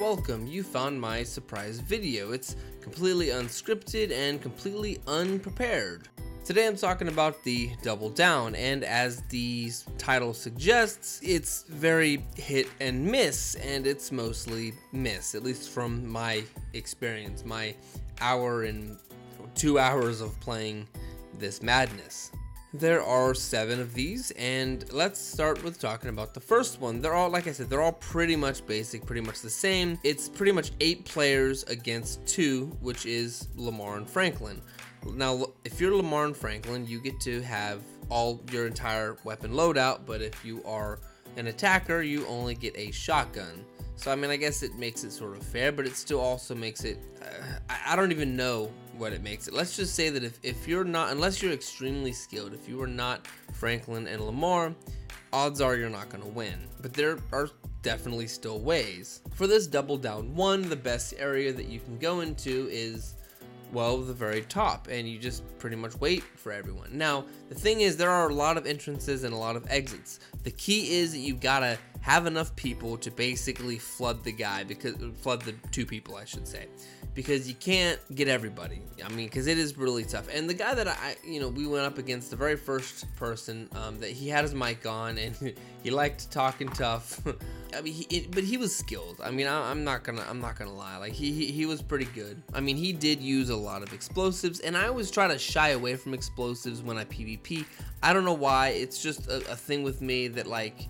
welcome. You found my surprise video. It's completely unscripted and completely unprepared. Today I'm talking about the Double Down, and as the title suggests, it's very hit and miss, and it's mostly miss, at least from my experience, my hour and 2 hours of playing this madness. There are 7 of these, and let's start with talking about the first one. They're all, like I said, they're all pretty much basic, pretty much the same. It's pretty much 8 players against 2, which is Lamar and Franklin. Now, if you're Lamar and Franklin, you get to have all your entire weapon loadout, but if you are an attacker, you only get a shotgun. So, I mean, I guess it makes it sort of fair, but it still also makes it, I don't even know what it makes it. Let's just say that if you're not, unless you're extremely skilled, if you are not Franklin and Lamar, odds are you're not going to win. But there are definitely still ways. For this Double Down 1, the best area that you can go into is, well, the very top, and you just pretty much wait for everyone. Now, the thing is, there are a lot of entrances and a lot of exits. The key is that you've got to have enough people to basically flood the guy, flood the 2 people, I should say, because you can't get everybody. I mean, because it is really tough. And the guy that we went up against, the very first person, that he had his mic on and he liked talking tough. I mean, but he was skilled. I mean, I'm not gonna lie. Like he was pretty good. I mean, he did use a lot of explosives, and I always try to shy away from explosives when I PvP. I don't know why. It's just a thing with me that, like,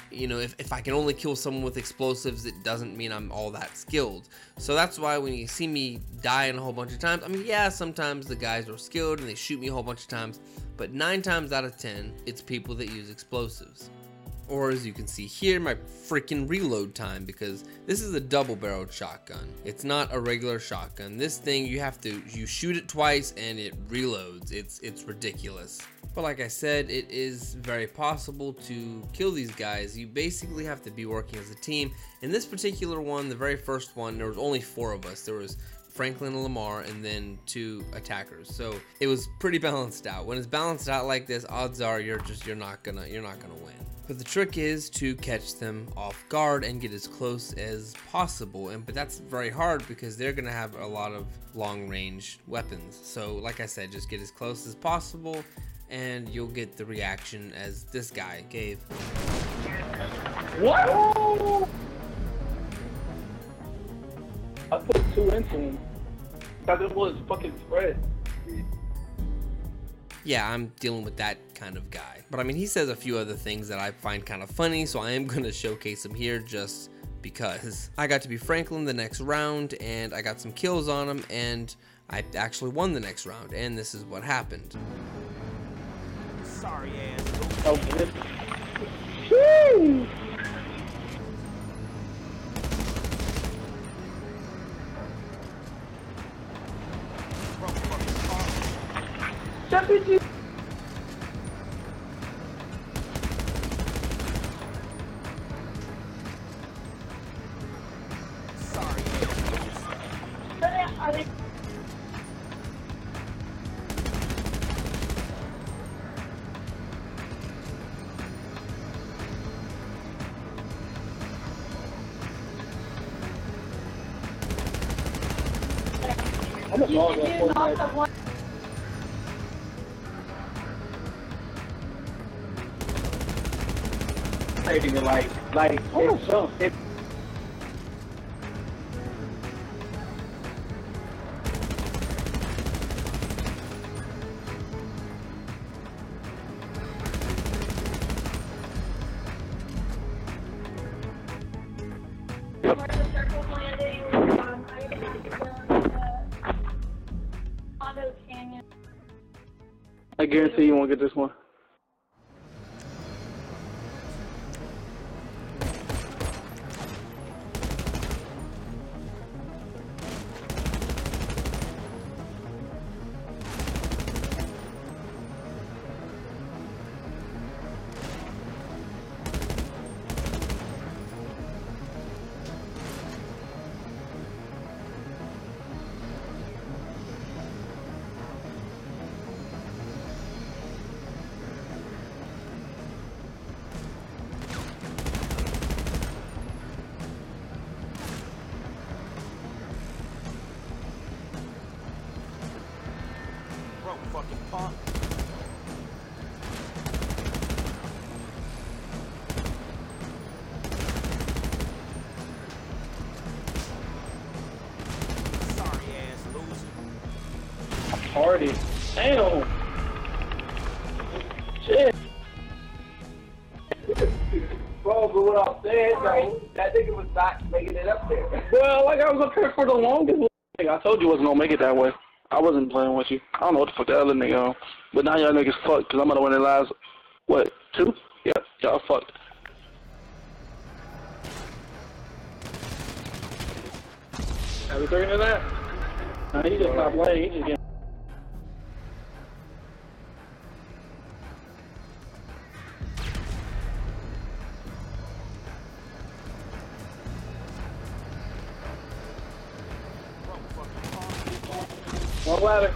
you know, if I can only kill someone with explosives, it doesn't mean I'm all that skilled. So that's why when you see me dying a whole bunch of times, I mean, yeah, sometimes the guys are skilled and they shoot me a whole bunch of times, but 9 times out of 10, it's people that use explosives. Or as you can see here, my freaking reload time, because this is a double-barreled shotgun. It's not a regular shotgun. This thing, you shoot it twice and it reloads. It's ridiculous. But like I said, it is very possible to kill these guys. You basically have to be working as a team. In this particular one, the very first one, there was only 4 of us. There was Franklin and Lamar, and then 2 attackers. So it was pretty balanced out. When it's balanced out like this, odds are you're not gonna win. But the trick is to catch them off guard and get as close as possible. But that's very hard because they're gonna have a lot of long-range weapons. So like I said, just get as close as possible and you'll get the reaction as this guy gave. What? I put 2 into him. Thought it was fucking spread. Yeah, I'm dealing with that kind of guy. But I mean, he says a few other things that I find kind of funny, so I am gonna showcase him here just because. I got to be Franklin the next round, and I got some kills on him, and I actually won the next round, and this is what happened. Sorry, ass. Oh, good. Woo! Championship. Sorry. I'm a dog at Fortnite. Like, oh, so it. I guarantee you won't get this one. fucking punk. Sorry ass loser. Party. Damn. Shit. Bro, but what I'm saying, though, that nigga was not making it up there. Well, like I was up here for the longest. I told you I wasn't gonna make it that way. I wasn't playing with you. I don't know what the fuck the other nigga on. But now y'all niggas fucked, because I'm gonna win the last, what, 2? Yep, y'all fucked. Are we talking to that? Nah, he just not playing. He just getting. One ladder.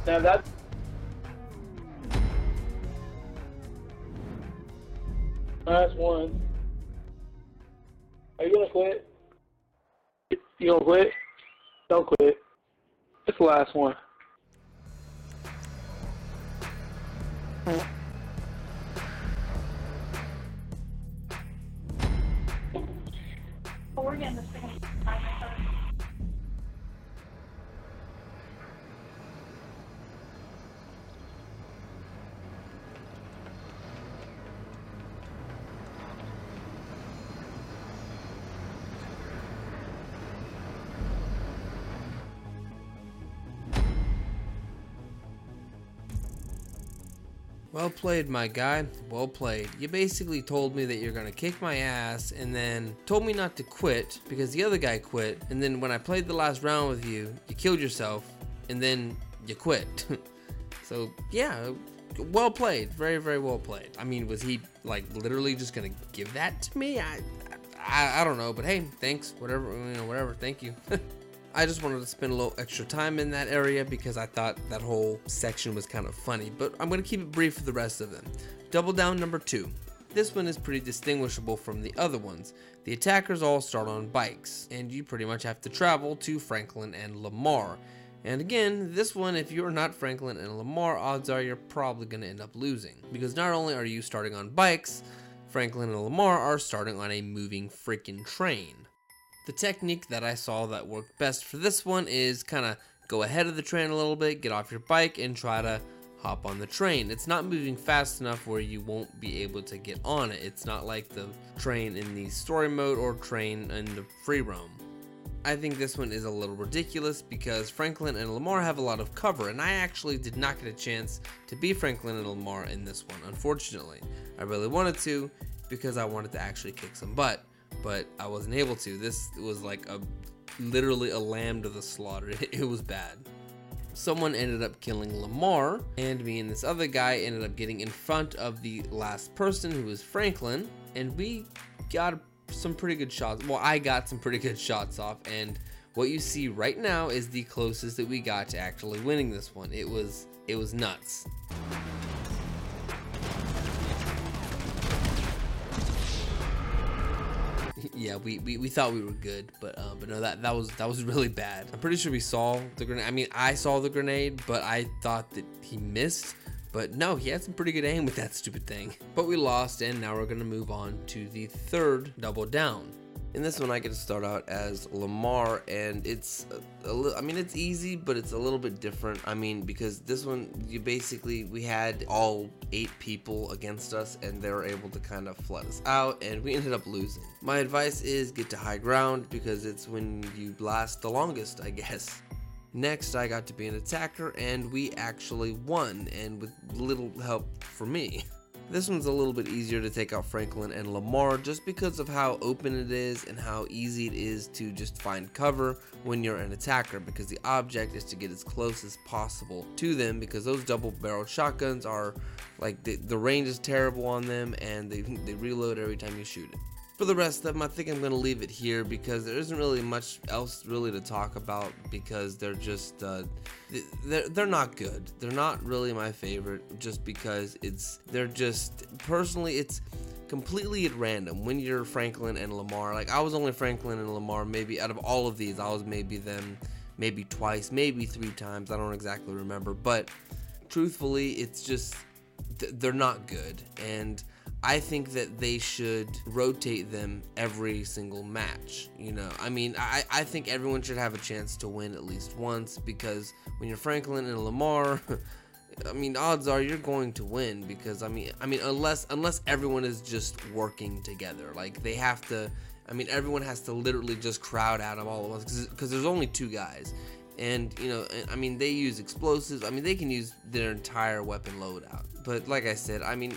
Now that's. Last one. Are you gonna quit? You gonna quit? Don't quit. It's the last one. We're getting the same. Well played, my guy. Well played. You basically told me that you're gonna kick my ass and then told me not to quit because the other guy quit. And then when I played the last round with you, you killed yourself and then you quit. So yeah, well played. Very, very well played. I mean, was he like literally just gonna give that to me? I don't know, but hey, thanks. Whatever, you know, whatever. Thank you. I just wanted to spend a little extra time in that area because I thought that whole section was kind of funny, but I'm going to keep it brief for the rest of them. Double down number 2. This one is pretty distinguishable from the other ones. The attackers all start on bikes, and you pretty much have to travel to Franklin and Lamar. And again, this one, if you're not Franklin and Lamar, odds are you're probably going to end up losing. Because not only are you starting on bikes, Franklin and Lamar are starting on a moving freaking train. The technique that I saw that worked best for this one is kind of go ahead of the train a little bit, get off your bike, and try to hop on the train. It's not moving fast enough where you won't be able to get on it. It's not like the train in the story mode or train in the free roam. I think this one is a little ridiculous because Franklin and Lamar have a lot of cover, and I actually did not get a chance to be Franklin and Lamar in this one, unfortunately. I really wanted to because I wanted to actually kick some butt. But I wasn't able to. This was like literally a lamb to the slaughter. It was bad. Someone ended up killing Lamar, and me and this other guy ended up getting in front of the last person, who was Franklin, and we got some pretty good shots. Well, I got some pretty good shots off, and what you see right now is the closest that we got to actually winning this one. It was nuts. Yeah, we thought we were good, but no, that was really bad. I'm pretty sure we saw the grenade. I mean, I saw the grenade, but I thought that he missed. But no, he had some pretty good aim with that stupid thing. But we lost, and now we're gonna move on to the third double down. In this one, I get to start out as Lamar, and it's I mean, it's easy, but it's a little bit different. I mean, because this one, we had all 8 people against us, and they were able to kind of flood us out, and we ended up losing. My advice is get to high ground, because it's when you last the longest, I guess. Next, I got to be an attacker, and we actually won, and with little help from me. This one's a little bit easier to take out Franklin and Lamar just because of how open it is and how easy it is to just find cover when you're an attacker, because the object is to get as close as possible to them, because those double-barreled shotguns are like the range is terrible on them, and they reload every time you shoot it. For the rest of them, I think I'm going to leave it here because there isn't really much else really to talk about, because they're just, they're not good. They're not really my favorite, just because personally, it's completely at random when you're Franklin and Lamar. Like, I was only Franklin and Lamar, maybe out of all of these, I was maybe them maybe twice, maybe 3 times. I don't exactly remember, but truthfully, it's just they're not good, and I think that they should rotate them every single match. You know, I mean, I think everyone should have a chance to win at least once, because when you're Franklin and Lamar, I mean, odds are you're going to win, because I mean, unless everyone is just working together, like they have to. I mean, everyone has to literally just crowd at them all at once, because there's only 2 guys. And, you know, I mean, they use explosives. I mean, they can use their entire weapon loadout. But like I said, I mean,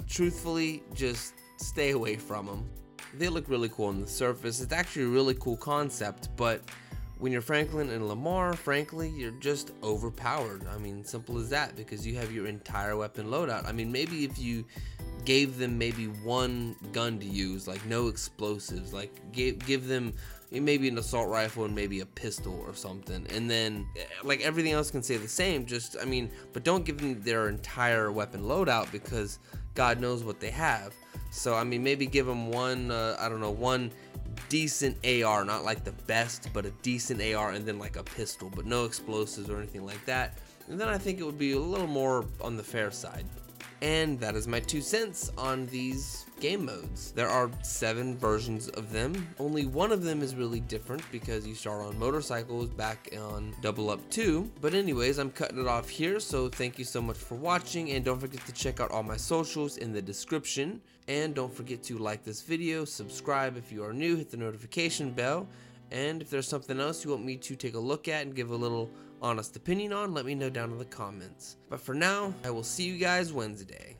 truthfully, just stay away from them. They look really cool on the surface. It's actually a really cool concept, but when you're Franklin and Lamar, frankly, you're just overpowered. I mean, simple as that, because you have your entire weapon loadout. I mean, maybe if you gave them maybe 1 gun to use, like no explosives, like give them maybe an assault rifle and maybe a pistol or something, and then like everything else can stay the same, just, I mean, but don't give them their entire weapon loadout, because God knows what they have. So I mean, maybe give them one I don't know, one decent AR, not like the best, but a decent AR, and then like a pistol, but no explosives or anything like that, and then I think it would be a little more on the fair side. And that is my 2 cents on these game modes. There are 7 versions of them. Only one of them is really different, because you start on motorcycles back on Double Up 2. But anyways, I'm cutting it off here, so thank you so much for watching, and don't forget to check out all my socials in the description. And don't forget to like this video, subscribe if you are new, hit the notification bell, and if there's something else you want me to take a look at and give a little honest opinion on, let me know down in the comments. But for now, I will see you guys Wednesday.